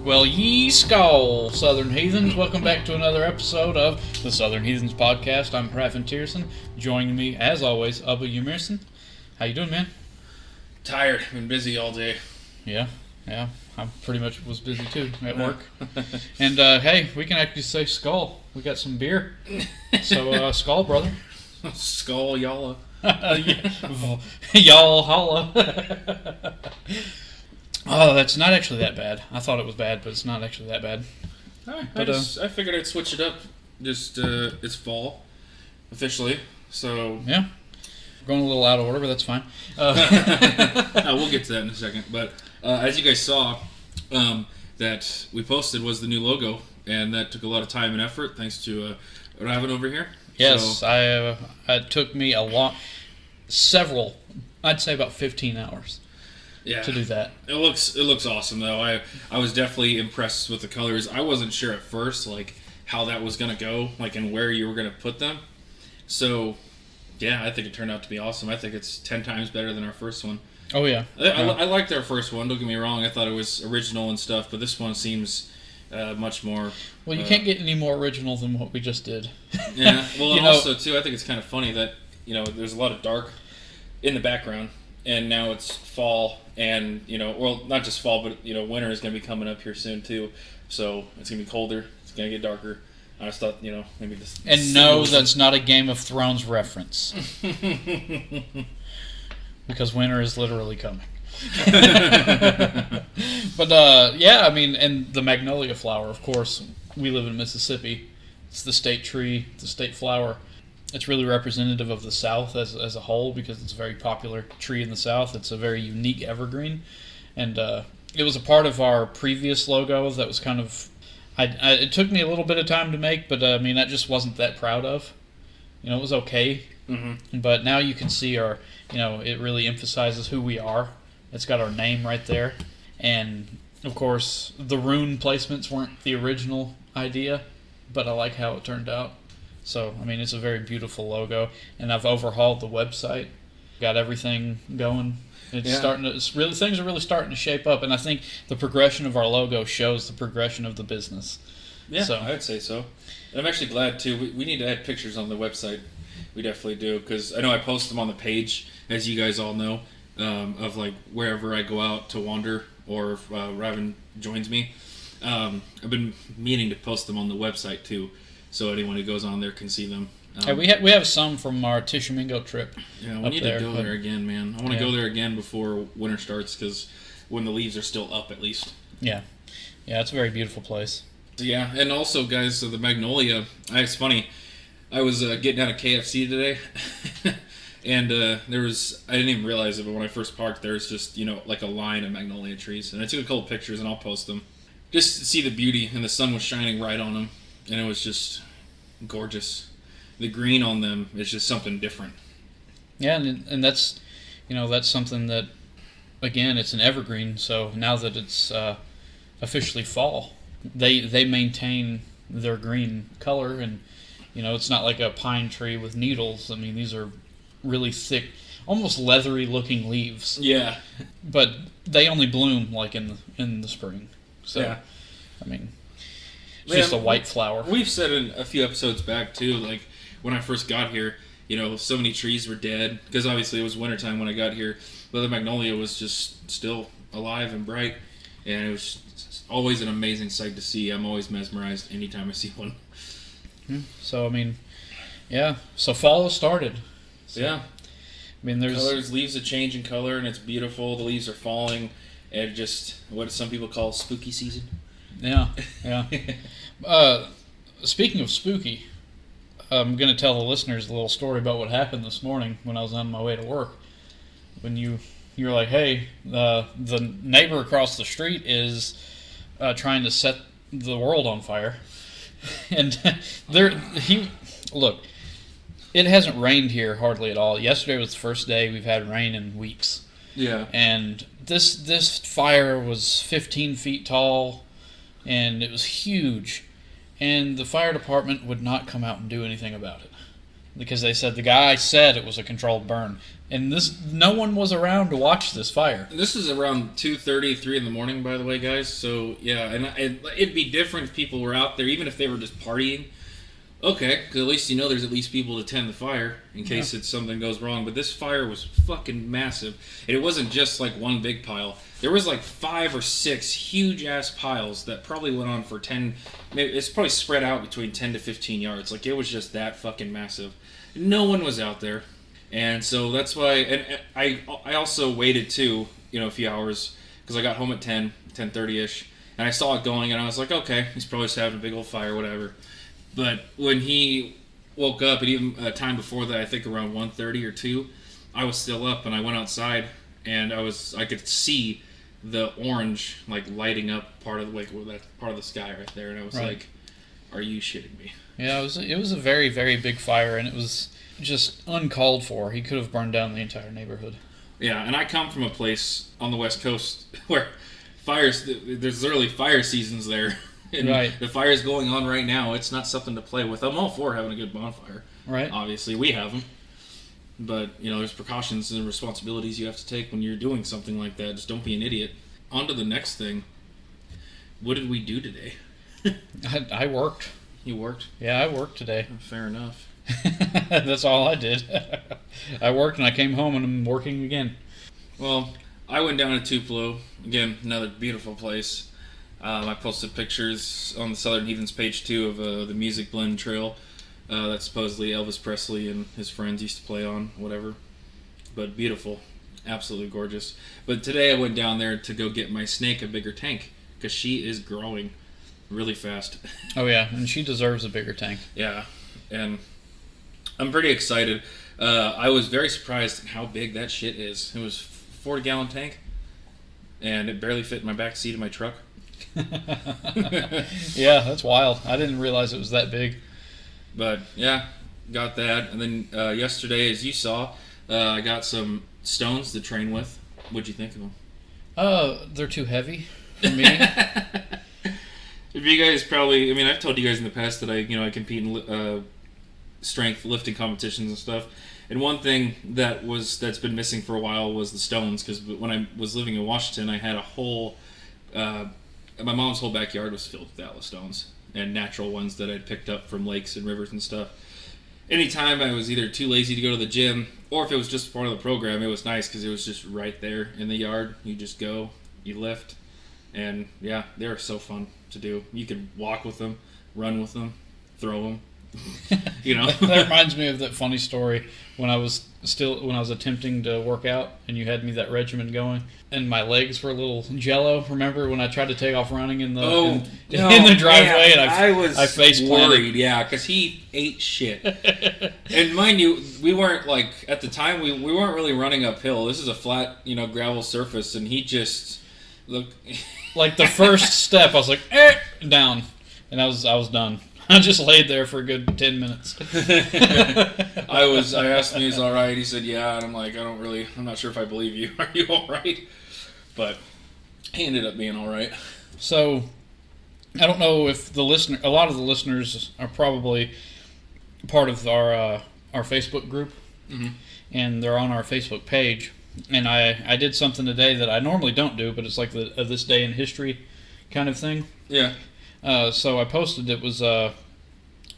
Well, ye skull, Southern Heathens. Welcome back to another episode of the Southern Heathens Podcast. I'm Praffin Tierson. Joining me, as always, Ubba Umerson. How you doing, man? Tired. Been busy all day. Yeah. I pretty much was busy, too, at work. And, hey, we can actually say skull. We got some beer. So, skull, brother. Skull Yalla. Y'all holla. Oh, that's not actually that bad. I thought it was bad, but it's not actually that bad. I figured I'd switch it up. Just, it's fall, officially, so... Yeah. We're going a little out of order, but that's fine. No, we'll get to that in a second. But as you guys saw, that we posted was the new logo, and that took a lot of time and effort, thanks to Raven over here. Yes, So, it took me I'd say about 15 hours yeah, to do that. It looks awesome, though. I was definitely impressed with the colors. I wasn't sure at first, like, how that was going to go, like, and where you were going to put them. So... yeah, I think it turned out to be awesome. I think it's 10 times better than our first one. Oh, yeah. I liked our first one, don't get me wrong. I thought it was original and stuff, but this one seems much more... Well, you can't get any more original than what we just did. Yeah, well, and also, too, I think it's kind of funny that, there's a lot of dark in the background, and now it's fall, and, well, not just fall, but, winter is going to be coming up here soon, too. So it's going to be colder, it's going to get darker. I just thought, maybe this... And no, that's not a Game of Thrones reference. Because winter is literally coming. But, yeah, I mean, and the magnolia flower, of course, we live in Mississippi. It's the state tree, the state flower. It's really representative of the South as a whole because it's a very popular tree in the South. It's a very unique evergreen. And it was a part of our previous logo that was kind of... it took me a little bit of time to make, but I just wasn't that proud of. It was okay. Mm-hmm. But now you can see our, it really emphasizes who we are. It's got our name right there. And, of course, the rune placements weren't the original idea, but I like how it turned out. So, it's a very beautiful logo. And I've overhauled the website, got everything going. Things are really starting to shape up, and I think the progression of our logo shows the progression of the business. Yeah, so. I would say so. And I'm actually glad too. We need to add pictures on the website. We definitely do, because I know I post them on the page, as you guys all know, of like wherever I go out to wander or if Raven joins me. I've been meaning to post them on the website too, so anyone who goes on there can see them. We have some from our Tishomingo trip. Yeah, we need to go there again, man. I want to go there again before winter starts, because when the leaves are still up, at least. Yeah, it's a very beautiful place. Yeah, and also, guys, so the magnolia. It's funny. I was getting out of KFC today, and there was. I didn't even realize it, but when I first parked, there's just like a line of magnolia trees, and I took a couple pictures, and I'll post them, just to see the beauty. And the sun was shining right on them, and it was just gorgeous. The green on them is just something different. Yeah, and that's, that's something that, again, it's an evergreen. So now that it's officially fall, they maintain their green color, and it's not like a pine tree with needles. These are really thick, almost leathery looking leaves. Yeah, but they only bloom like in the spring. So yeah. It's just a white flower. We've said in a few episodes back too, like. When I first got here, so many trees were dead, because obviously it was wintertime when I got here, but the magnolia was just still alive and bright, and it was always an amazing sight to see. I'm always mesmerized anytime I see one. So, yeah, so fall has started. So, yeah. There's... colors, leaves are changing color, and it's beautiful. The leaves are falling, and just what some people call spooky season. Yeah. Speaking of spooky... I'm going to tell the listeners a little story about what happened this morning when I was on my way to work. When you're like, hey, the neighbor across the street is trying to set the world on fire. And look, it hasn't rained here hardly at all. Yesterday was the first day we've had rain in weeks. Yeah. And this fire was 15 feet tall, and it was huge. And the fire department would not come out and do anything about it. because they said the guy said it was a controlled burn, and no one was around to watch this fire. This is around 2:30, 3 in the morning, by the way, guys. So yeah, and it'd be different if people were out there, even if they were just partying. Okay, because at least you know there's at least people to tend the fire in case something goes wrong. But this fire was fucking massive. And it wasn't just like one big pile. There was like 5 or 6 huge-ass piles that probably went on for 10... Maybe it's probably spread out between 10 to 15 yards. Like, it was just that fucking massive. No one was out there. And so that's why... And I also waited, too, a few hours. Because I got home at 10:30-ish. And I saw it going, and I was like, okay, he's probably just having a big old fire, whatever. But when he woke up, and even a time before that, I think around 1:30 or 2, I was still up, and I went outside, and I could see the orange like lighting up part of that part of the sky right there, and I was like, "Are you shitting me?" Yeah, it was a very, very big fire, and it was just uncalled for. He could have burned down the entire neighborhood. Yeah, and I come from a place on the West Coast where there's literally fire seasons there. And the fire's going on right now. It's not something to play with. I'm all for having a good bonfire. Right. Obviously, we have them. But, there's precautions and responsibilities you have to take when you're doing something like that. Just don't be an idiot. On to the next thing. What did we do today? I worked. You worked? Yeah, I worked today. Fair enough. That's all I did. I worked and I came home and I'm working again. Well, I went down to Tupelo. Again, another beautiful place. I posted pictures on the Southern Heathens page, too, of the Music Blend Trail that supposedly Elvis Presley and his friends used to play on, whatever. But beautiful. Absolutely gorgeous. But today I went down there to go get my snake a bigger tank, because she is growing really fast. Oh, yeah, and she deserves a bigger tank. Yeah, and I'm pretty excited. I was very surprised at how big that shit is. It was a 40-gallon tank, and it barely fit in my back seat of my truck. Yeah, that's wild. I didn't realize it was that big. But yeah, got that. And then yesterday, as you saw, I got some stones to train with. What'd you think of them? They're too heavy for me. If you guys probably, I've told you guys in the past that I compete in strength lifting competitions and stuff. And one thing that's been missing for a while was the stones, because when I was living in Washington, I had a whole my mom's whole backyard was filled with Atlas stones and natural ones that I'd picked up from lakes and rivers and stuff. Anytime I was either too lazy to go to the gym, or if it was just part of the program, it was nice because it was just right there in the yard. You just go, you lift, and yeah, they're so fun to do. You can walk with them, run with them, throw them. That reminds me of that funny story when I was attempting to work out and you had me that regimen going and my legs were a little jello. Remember when I tried to take off running in the driveway and I face worried, yeah, because he ate shit. And mind you, we weren't at the time we weren't really running uphill. This is a flat gravel surface, and he just looked like the first step. I was like down, and I was done. I just laid there for a good 10 minutes. I asked him, he's all right. He said, yeah. And I'm like, I'm not sure if I believe you. Are you all right? But he ended up being all right. So, I don't know if a lot of the listeners are probably part of our Facebook group. Mm-hmm. And they're on our Facebook page. And I did something today that I normally don't do, but it's like this day in history kind of thing. Yeah. So I posted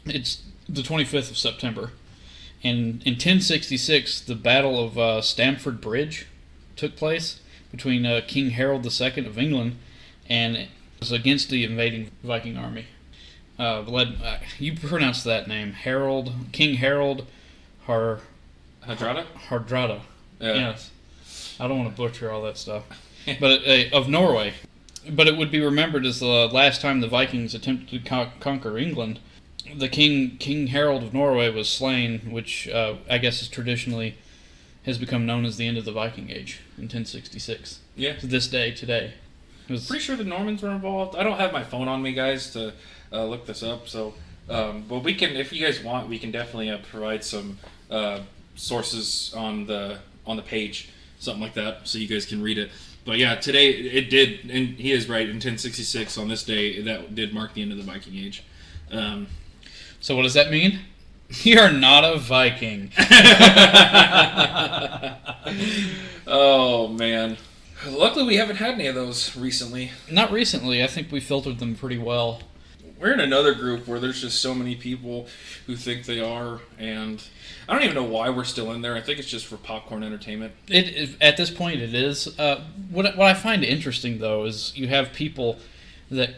it's the 25th of September, and in 1066 the Battle of Stamford Bridge took place between King Harold II of England, and it was against the invading Viking army. You pronounce that name, King Harold Hardrada? Hardrada. Yeah. Yes. I don't want to butcher all that stuff. But of Norway. But it would be remembered as the last time the Vikings attempted to conquer England. The King Harold of Norway was slain, which I guess has become known as the end of the Viking Age in 1066. Yeah. To this day, today. Pretty sure the Normans were involved. I don't have my phone on me, guys, to look this up. So, but we can, if you guys want, we can definitely provide some sources on the page, something like that, so you guys can read it. But yeah, today it did, and he is right, in 1066, on this day, that did mark the end of the Viking Age. So what does that mean? You're not a Viking. Oh, man. Luckily, we haven't had any of those recently. Not recently. I think we filtered them pretty well. We're in another group where there's just so many people who think they are, and I don't even know why we're still in there. I think it's just for popcorn entertainment. At this point, it is. What I find interesting though is you have people that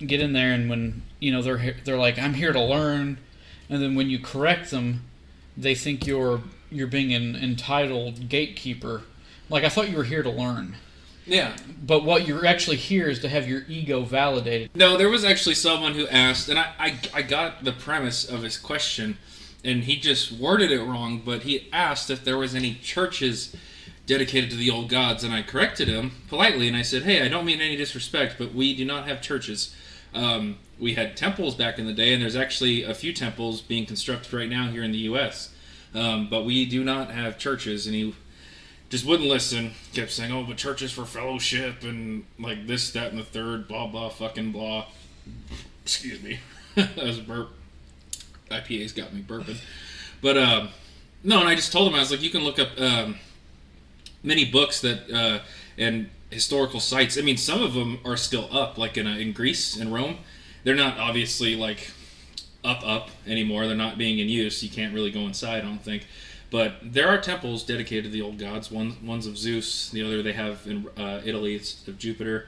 get in there, and when they're like, I'm here to learn, and then when you correct them, they think you're being an entitled gatekeeper. Like, I thought you were here to learn. Yeah. But what you're actually here is to have your ego validated. No, there was actually someone who asked, and I got the premise of his question, and he just worded it wrong, but he asked if there was any churches dedicated to the old gods, and I corrected him politely, and I said, hey, I don't mean any disrespect, but we do not have churches. We had temples back in the day, and there's actually a few temples being constructed right now here in the U.S., but we do not have churches, and he just wouldn't listen. Kept saying, oh, but church is for fellowship and like this, that, and the third, blah, blah, fucking blah. Excuse me. That was a burp. IPA's got me burping. But, no, and I just told him, I was like, you can look up many books that, and historical sites. I mean, some of them are still up, like in Greece and Rome. They're not obviously, like, up anymore. They're not being in use. You can't really go inside, I don't think. But there are temples dedicated to the old gods. One's of Zeus. The other they have in Italy, it's of Jupiter.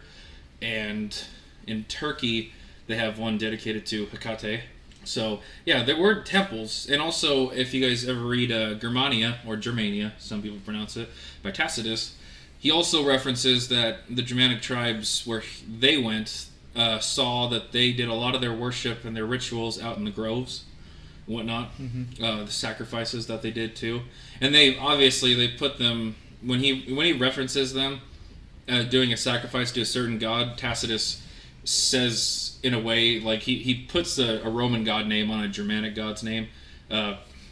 And in Turkey, they have one dedicated to Hecate. So, yeah, there were temples. And also, if you guys ever read Germania, or Germania, some people pronounce it, by Tacitus, he also references that the Germanic tribes, where they went, saw that they did a lot of their worship and their rituals out in the groves. Whatnot, the sacrifices that they did too, and they put them when he references them doing a sacrifice to a certain god. Tacitus says in a way like he puts a Roman god name on a Germanic god's name,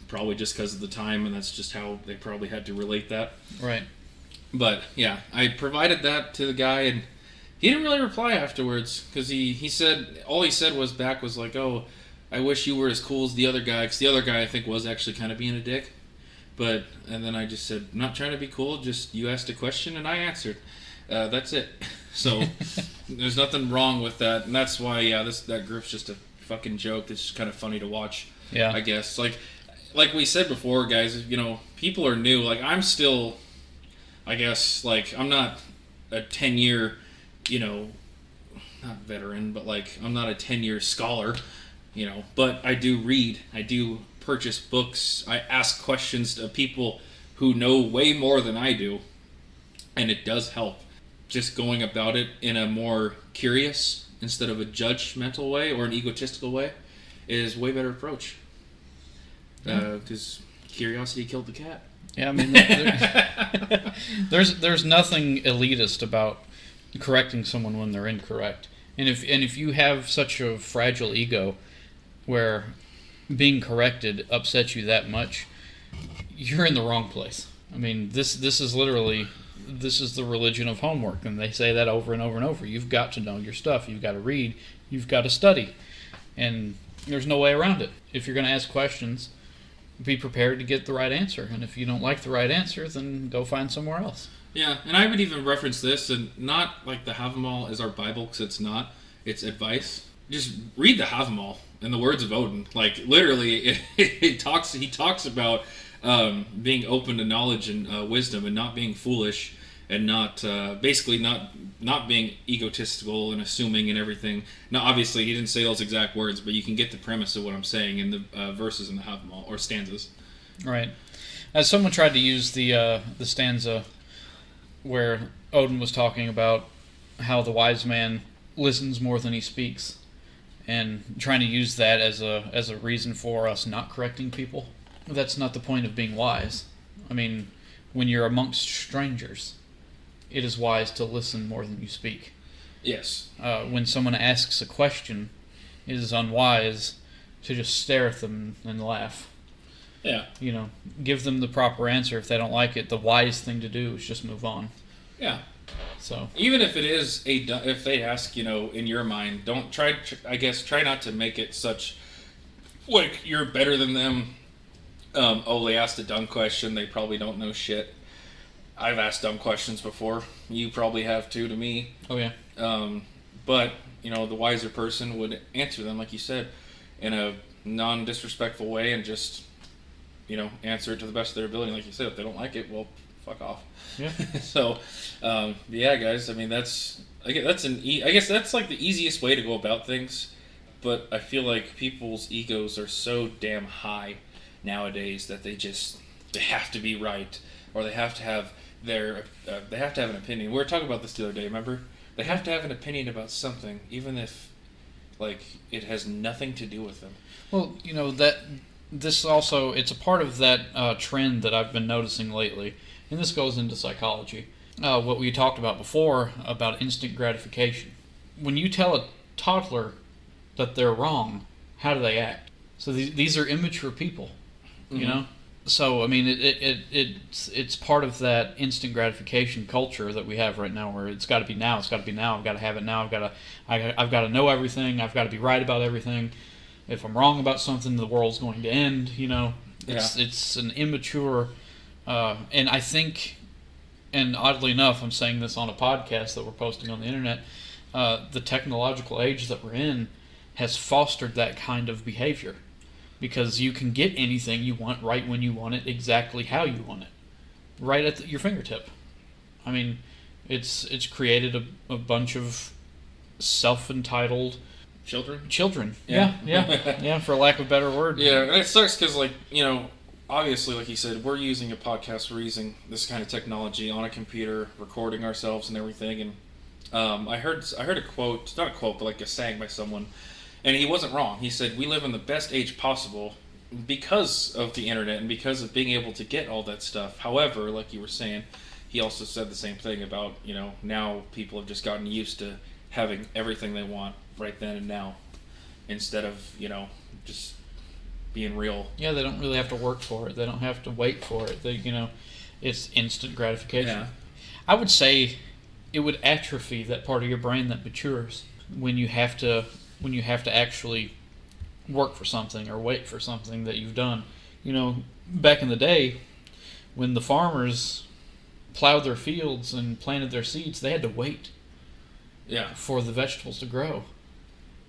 probably just because of the time, and that's just how they probably had to relate that. Right. But yeah, I provided that to the guy, and he didn't really reply afterwards because he said all he said was like, oh, I wish you were as cool as the other guy, because the other guy, I think, was actually kind of being a dick. And then I just said, I'm not trying to be cool, just you asked a question and I answered. That's it. So, there's nothing wrong with that, and that's why, yeah, that group's just a fucking joke. It's just kind of funny to watch, yeah. I guess. Like we said before, guys, people are new. Like, I'm still, I guess, like, I'm not a 10-year, not veteran, but, like, I'm not a 10-year scholar. But I do read, I do purchase books, I ask questions to people who know way more than I do, and it does help. Just going about it in a more curious, instead of a judgmental way or an egotistical way, is a way better approach. Because curiosity killed the cat. Yeah, I mean, there's nothing elitist about correcting someone when they're incorrect. And if you have such a fragile ego where being corrected upsets you that much, you're in the wrong place. I mean, this is the religion of homework, and they say that over and over and over. You've got to know your stuff. You've got to read. You've got to study. And there's no way around it. If you're going to ask questions, be prepared to get the right answer. And if you don't like the right answer, then go find somewhere else. Yeah, and I would even reference this, and not like the Havamal is our Bible, because it's not. It's advice. Just read the Havamal in the words of Odin. Like, literally, he talks about being open to knowledge and wisdom, and not being foolish, and not basically not being egotistical and assuming and everything. Now, obviously, he didn't say those exact words, but you can get the premise of what I'm saying in the verses in the Havamal, or stanzas. Right. As someone tried to use the stanza where Odin was talking about how the wise man listens more than he speaks, and trying to use that as a reason for us not correcting people. That's not the point of being wise. I mean, when you're amongst strangers, it is wise to listen more than you speak. Yes. When someone asks a question, it is unwise to just stare at them and laugh. Yeah. Give them the proper answer. If they don't like it, the wise thing to do is just move on. Yeah. So even if it is if they ask, in your mind, don't try. I guess try not to make it such like you're better than them. They asked a dumb question. They probably don't know shit. I've asked dumb questions before. You probably have too to me. Oh yeah. But the wiser person would answer them, like you said, in a non-disrespectful way, and just answer it to the best of their ability. Like you said, if they don't like it, well, fuck off. Yeah. So, yeah, guys. I mean, I guess that's like the easiest way to go about things. But I feel like people's egos are so damn high nowadays that they have to be right, or they have to have an opinion. We were talking about this the other day. Remember, they have to have an opinion about something, even if it has nothing to do with them. Well, that this also, it's a part of that trend that I've been noticing lately, and this goes into psychology. What we talked about before about instant gratification. When you tell a toddler that they're wrong, how do they act? So these are immature people, So I mean, it's part of that instant gratification culture that we have right now, where it's got to be now. It's got to be now. I've got to have it now. I've got to know everything. I've got to be right about everything. If I'm wrong about something, the world's going to end. It's an immature, and I think, and oddly enough, I'm saying this on a podcast that we're posting on the internet. The technological age that we're in has fostered that kind of behavior. Because you can get anything you want right when you want it, exactly how you want it, right at your fingertip. I mean, it's created a bunch of self-entitled children. Yeah, for lack of a better word. Yeah, and it sucks because, obviously, like you said, we're using a podcast, we're using this kind of technology on a computer, recording ourselves and everything. And I heard a quote, not a quote, but like a saying by someone. And he wasn't wrong. He said, we live in the best age possible because of the internet and because of being able to get all that stuff. However, like you were saying, he also said the same thing about, now people have just gotten used to having everything they want right then and now instead of, just being real. Yeah, they don't really have to work for it. They don't have to wait for it. It's instant gratification. Yeah. I would say it would atrophy that part of your brain that matures when you have to actually work for something or wait for something that you've done. Back in the day, when the farmers plowed their fields and planted their seeds, they had to wait for the vegetables to grow.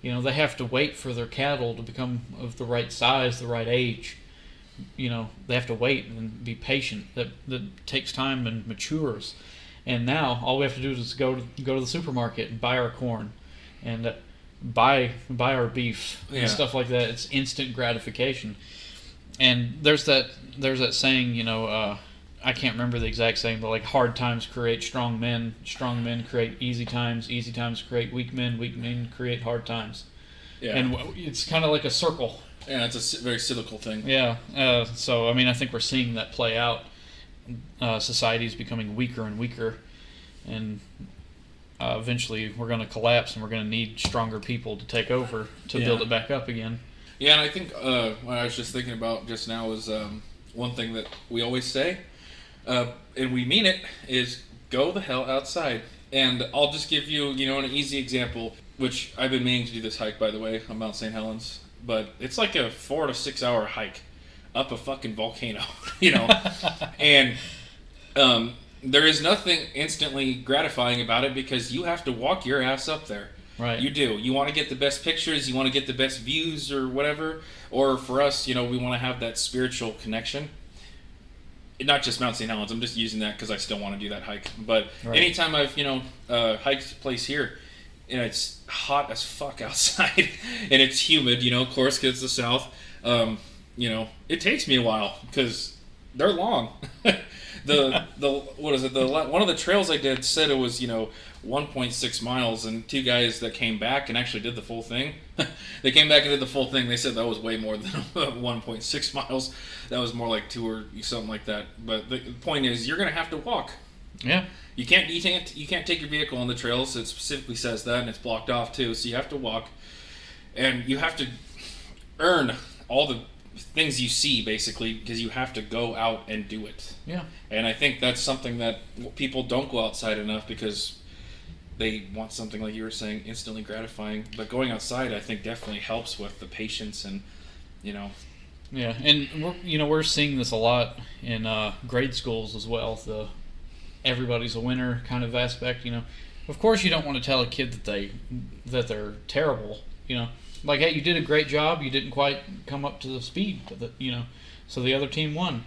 They have to wait for their cattle to become of the right size, the right age. They have to wait and be patient. That takes time and matures. And now all we have to do is go to the supermarket and buy our corn and buy our beef and stuff like that. It's instant gratification. And there's that saying, I can't remember the exact saying, but hard times create strong men create easy times create weak men create hard times. Yeah. And it's kind of like a circle. Yeah, it's a very cyclical thing. Yeah. So I mean, I think we're seeing that play out. Society is becoming weaker and weaker, and eventually we're going to collapse, and we're going to need stronger people to take over to build it back up again. Yeah, and I think what I was just thinking about just now is one thing that we always say, and we mean it, is go the hell outside. And I'll just give you, an easy example, which I've been meaning to do this hike, by the way, on Mount St. Helens. But it's like a 4 to 6 hour hike up a fucking volcano, And there is nothing instantly gratifying about it because you have to walk your ass up there. Right. You do. You want to get the best pictures, you want to get the best views or whatever. Or for us, we want to have that spiritual connection. Not just Mount St. Helens. I'm just using that because I still want to do that hike. But anytime I've, hiked a place here, and it's hot as fuck outside, and it's humid, of course, because it's the south, it takes me a while because they're long. One of the trails I did said it was 1.6 miles, and two guys that came back and actually did the full thing. They came back and did the full thing. They said that was way more than 1.6 miles. That was more like 2 or something like that. But the point is, you're gonna have to walk. Yeah. You can't take your vehicle on the trails. It specifically says that, and it's blocked off too. So you have to walk, and you have to earn all the things you see, basically, because you have to go out and do it. Yeah. And I think that's something that people don't go outside enough because they want something, like you were saying, instantly gratifying. But going outside, I think, definitely helps with the patience and, you know. Yeah, and we're seeing this a lot in grade schools as well. The everybody's a winner kind of aspect. Of course you don't want to tell a kid that they're terrible. Like, hey, you did a great job. You didn't quite come up to the speed. So the other team won.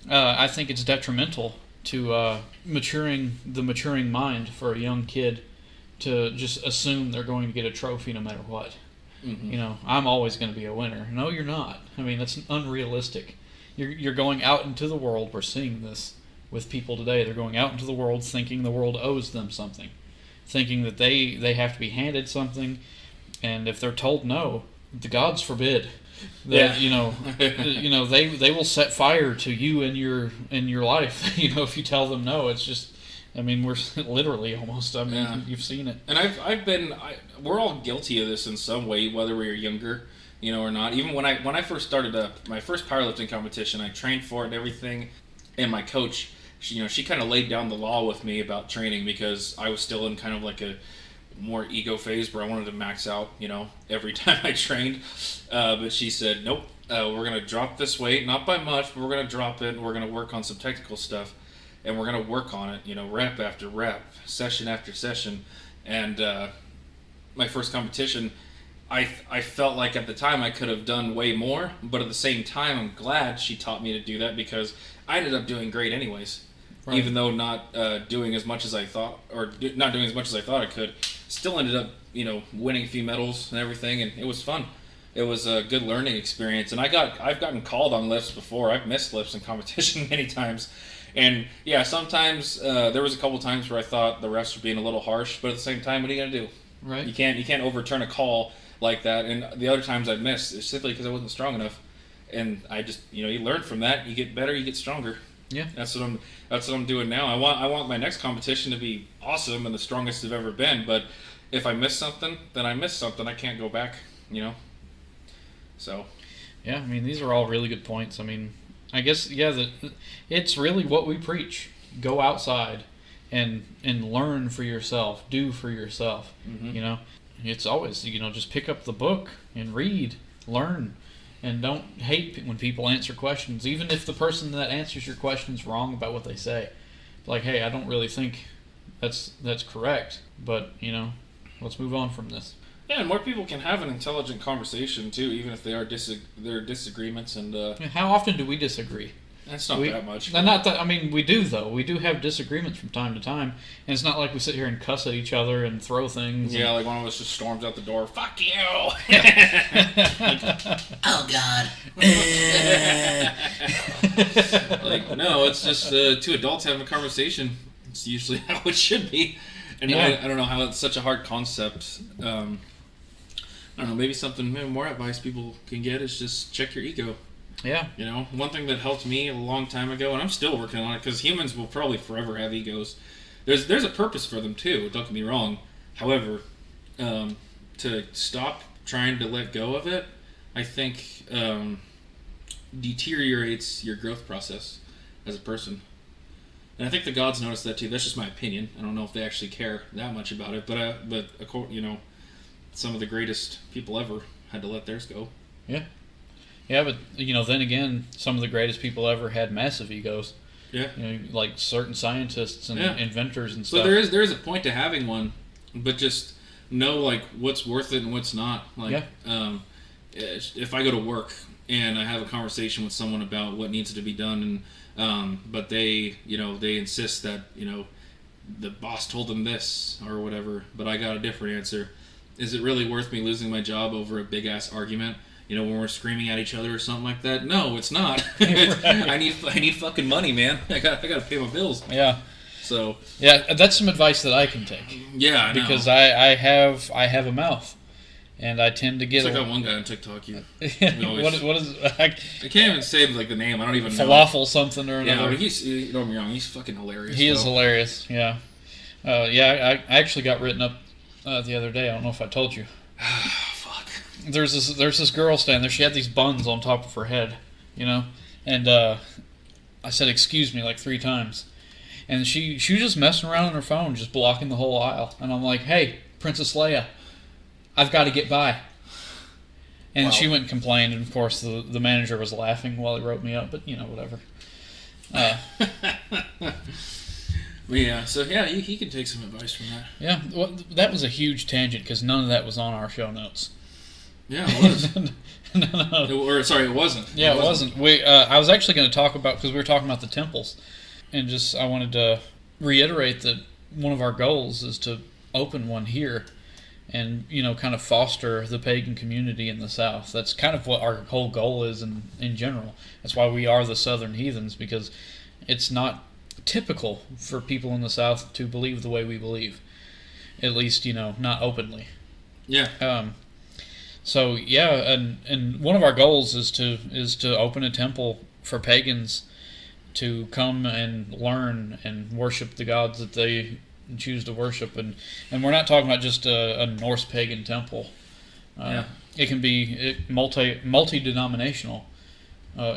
I think it's detrimental to the maturing mind for a young kid to just assume they're going to get a trophy no matter what. Mm-hmm. I'm always going to be a winner. No, you're not. I mean, that's unrealistic. You're going out into the world. We're seeing this with people today. They're going out into the world thinking the world owes them something, thinking that they have to be handed something, and if they're told no, the gods forbid that they will set fire to you and your life. If you tell them no, it's just. I mean, we're literally almost. I mean, you've seen it. And we're all guilty of this in some way, whether we were younger, or not. Even when I first started my first powerlifting competition, I trained for it and everything. And my coach, she kind of laid down the law with me about training because I was still in kind of like a more ego phase where I wanted to max out, every time I trained. But she said, nope, we're going to drop this weight, not by much, but we're going to drop it and we're going to work on some technical stuff. And we're going to work on it, rep after rep, session after session. And my first competition, I felt like at the time I could have done way more. But at the same time, I'm glad she taught me to do that because I ended up doing great anyways. Right. Even though not doing as much as I thought, or not doing as much as I thought I could. Still ended up, winning a few medals and everything. And it was fun. It was a good learning experience. And I've gotten called on lifts before. I've missed lifts in competition many times. And yeah, sometimes there was a couple times where I thought the refs were being a little harsh, but at the same time, what are you gonna do? Right. You can't overturn a call like that. And the other times I missed, it's simply because I wasn't strong enough. And I just you learn from that. You get better. You get stronger. Yeah. That's what I'm doing now. I want my next competition to be awesome and the strongest I've ever been. But if I miss something, then I miss something. I can't go back. So. Yeah, I mean, these are all really good points. I mean. I guess it's really what we preach. Go outside and learn for yourself, do for yourself. Mm-hmm. It's always just pick up the book and read, learn, and don't hate when people answer questions, even if the person that answers your question's wrong about what they say. Like, hey, I don't really think that's correct, but let's move on from this. Yeah, and more people can have an intelligent conversation too, even if there are disagreements. And how often do we disagree? That's not that much. Not that. I mean, we do though. We do have disagreements from time to time, and it's not like we sit here and cuss at each other and throw things. Yeah, like one of us just storms out the door. Fuck you! Oh God! Like no, it's just two adults having a conversation. It's usually how it should be. And I don't know how it's such a hard concept. I don't know, maybe more advice people can get is just check your ego. Yeah. One thing that helped me a long time ago, and I'm still working on it, because humans will probably forever have egos. There's a purpose for them too, don't get me wrong. However, to stop trying to let go of it, I think deteriorates your growth process as a person. And I think the gods notice that too. That's just my opinion. I don't know if they actually care that much about it, but some of the greatest people ever had to let theirs go. Yeah. Yeah, but then again, some of the greatest people ever had massive egos. Yeah. Like certain scientists and inventors and stuff. So there is a point to having one, but just know like what's worth it and what's not. Like, if I go to work and I have a conversation with someone about what needs to be done, and but they insist that the boss told them this or whatever, but I got a different answer. Is it really worth me losing my job over a big ass argument? When we're screaming at each other or something like that? No, it's not. I need fucking money, man. I got to pay my bills. Yeah. So. Yeah, that's some advice that I can take. Yeah, I know. Because I have a mouth, and I tend to get. It's like that one guy on TikTok. What is? I can't even say like the name. I don't even know. Falafel something or another. Yeah, but he's. Don't get me wrong. He's fucking hilarious. He is hilarious. Yeah. I actually got written up the other day. I don't know if I told you. Fuck. There's this girl standing there. She had these buns on top of her head, and I said excuse me like 3 times, and she was just messing around on her phone, just blocking the whole aisle. And I'm like, hey, Princess Leia, I've got to get by. And Wow. she went and complained, and of course the manager was laughing while he wrote me up, but whatever. Yeah, so yeah, he can take some advice from that. Yeah, well, that was a huge tangent because none of that was on our show notes. Yeah, it was. No. It wasn't. Yeah, it wasn't. I was actually going to talk about, because we were talking about the temples, and I wanted to reiterate that one of our goals is to open one here, and kind of foster the pagan community in the South. That's kind of what our whole goal is in general. That's why we are the Southern Heathens, because it's not typical for people in the South to believe the way we believe, at least not openly. Yeah. So yeah, and one of our goals is to open a temple for pagans to come and learn and worship the gods that they choose to worship, and we're not talking about just a Norse pagan temple. Yeah. It can be multi-denominational,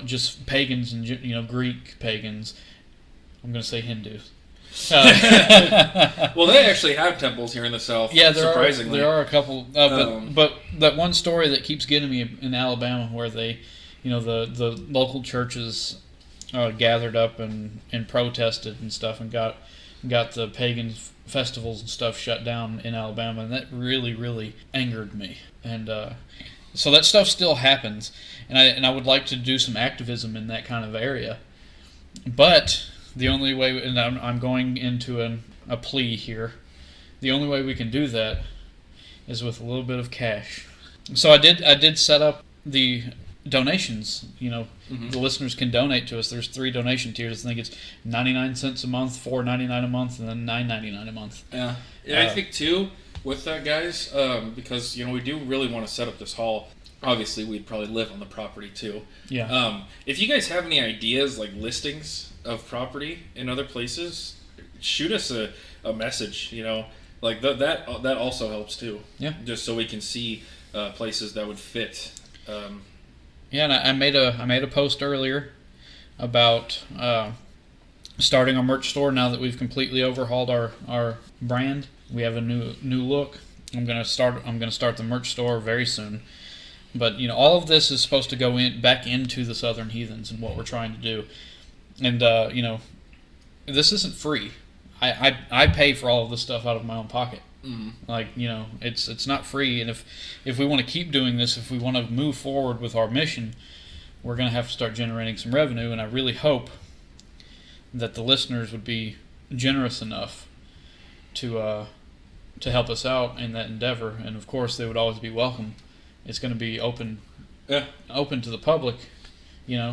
just pagans and Greek pagans. I'm going to say Hindus. Well, they actually have temples here in the South. Yeah, surprisingly. there are a couple, but that one story that keeps getting me in Alabama, where they, the local churches gathered up and protested and stuff, and got the pagan festivals and stuff shut down in Alabama, and that really, really angered me. And so that stuff still happens, and I would like to do some activism in that kind of area, but the only way, and I'm going into a plea here, the only way we can do that is with a little bit of cash. So I did set up the donations. Mm-hmm. The listeners can donate to us. There's 3 donation tiers. I think it's 99 cents a month, $4.99 a month, and then $9.99 a month. Yeah. I think too with that, guys, because we do really want to set up this hall. Obviously, we'd probably live on the property too. Yeah. If you guys have any ideas, like listings of property in other places, shoot us a message. Like that also helps too. Yeah. Just so we can see places that would fit. Yeah, and I made a post earlier about starting our merch store now that we've completely overhauled our brand. We have a new look. I'm gonna start the merch store very soon. But all of this is supposed to go back into the Southern Heathens and what we're trying to do. And this isn't free. I pay for all of this stuff out of my own pocket. Mm-hmm. Like it's not free. And if we want to keep doing this, if we want to move forward with our mission, we're going to have to start generating some revenue. And I really hope that the listeners would be generous enough to help us out in that endeavor. And of course, they would always be welcome. It's going to be open to the public.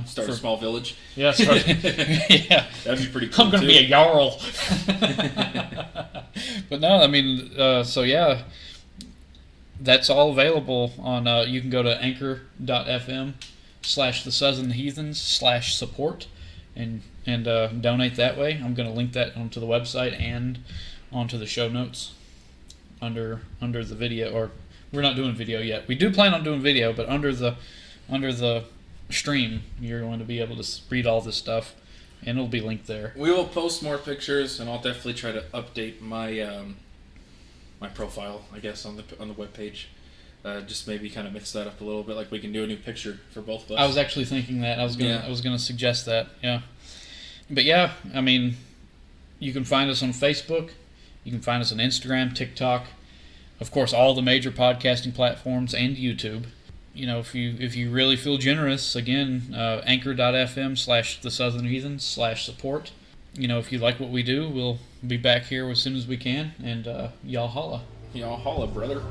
Start a small village. Yeah, yeah. That'd be pretty cool. I'm going to be a jarl. But no, I mean, so yeah, that's all available on. You can go to anchor.fm/the Southern Heathens/support and donate that way. I'm going to link that onto the website and onto the show notes under the video. Or we're not doing video yet. We do plan on doing video, but under the stream, you're going to be able to read all this stuff, and it'll be linked there. We will post more pictures, and I'll definitely try to update my my profile, I guess, on the webpage. Just maybe kind of mix that up a little bit, like we can do a new picture for both of us. I was actually thinking that. I was gonna suggest that. Yeah, but yeah, I mean, you can find us on Facebook. You can find us on Instagram, TikTok, of course, all the major podcasting platforms, and YouTube. If you really feel generous, again, anchor.fm/the Southern Heathens/support. If you like what we do, we'll be back here as soon as we can, and y'all holla. Y'all holla, brother.